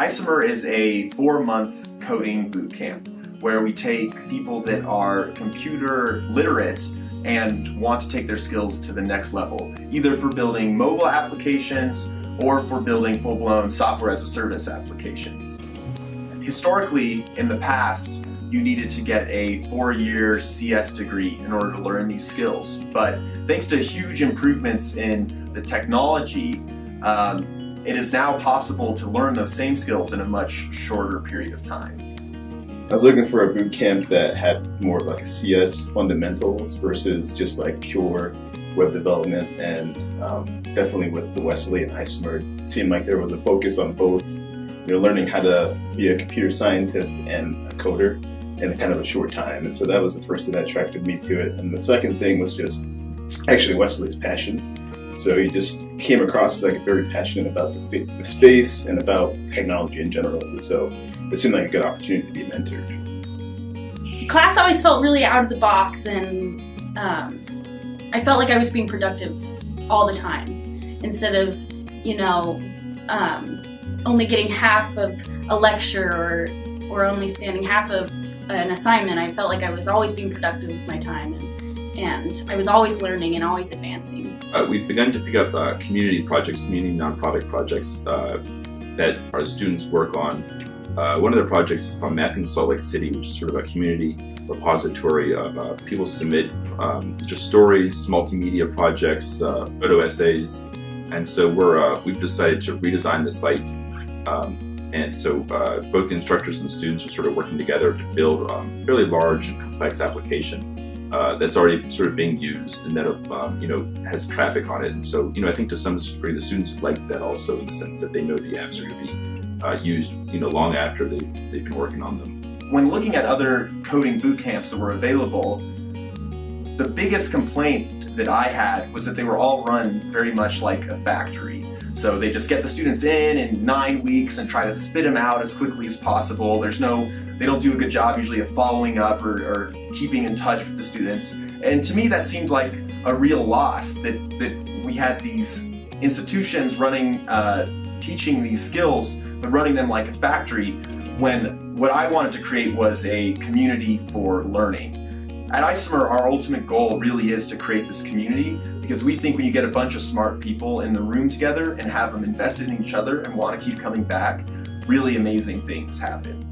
Isomer is a 4-month coding boot camp where we take people that are computer literate and want to take their skills to the next level, either for building mobile applications or for building full-blown software as a service applications. Historically, in the past, you needed to get a 4-year CS degree in order to learn these skills. But thanks to huge improvements in the technology, it is now possible to learn those same skills in a much shorter period of time. I was looking for a boot camp that had more like a CS fundamentals versus just like pure web development, and definitely with the Wesley and Isomer, it seemed like there was a focus on both, learning how to be a computer scientist and a coder in kind of a short time. And so that was the first thing that attracted me to it. And the second thing was just actually Wesley's passion. So he just came across as like very passionate about the space and about technology in general. And so it seemed like a good opportunity to be mentored. Class always felt really out of the box, and I felt like I was being productive all the time instead of, only getting half of a lecture or only standing half of an assignment. I felt like I was always being productive with my time, and I was always learning and always advancing. We've begun to pick up community projects, community non-product projects that our students work on. One of the projects is called Mapping Salt Lake City, which is sort of a community repository of people submit just stories, multimedia projects, photo essays, and so we've decided to redesign the site. And so both the instructors and the students are sort of working together to build a fairly large and complex application that's already sort of being used and that has traffic on it. And so I think to some degree the students like that also, in the sense that they know the apps are going to be used long after they've been working on them. When looking at other coding boot camps that were available, the biggest complaint that I had was that they were all run very much like a factory. So they just get the students in 9 weeks and try to spit them out as quickly as possible. They don't do a good job usually of following up or keeping in touch with the students. And to me that seemed like a real loss, that we had these institutions running, teaching these skills, but running them like a factory, when what I wanted to create was a community for learning. At Isomer, our ultimate goal really is to create this community, because we think when you get a bunch of smart people in the room together and have them invested in each other and want to keep coming back, really amazing things happen.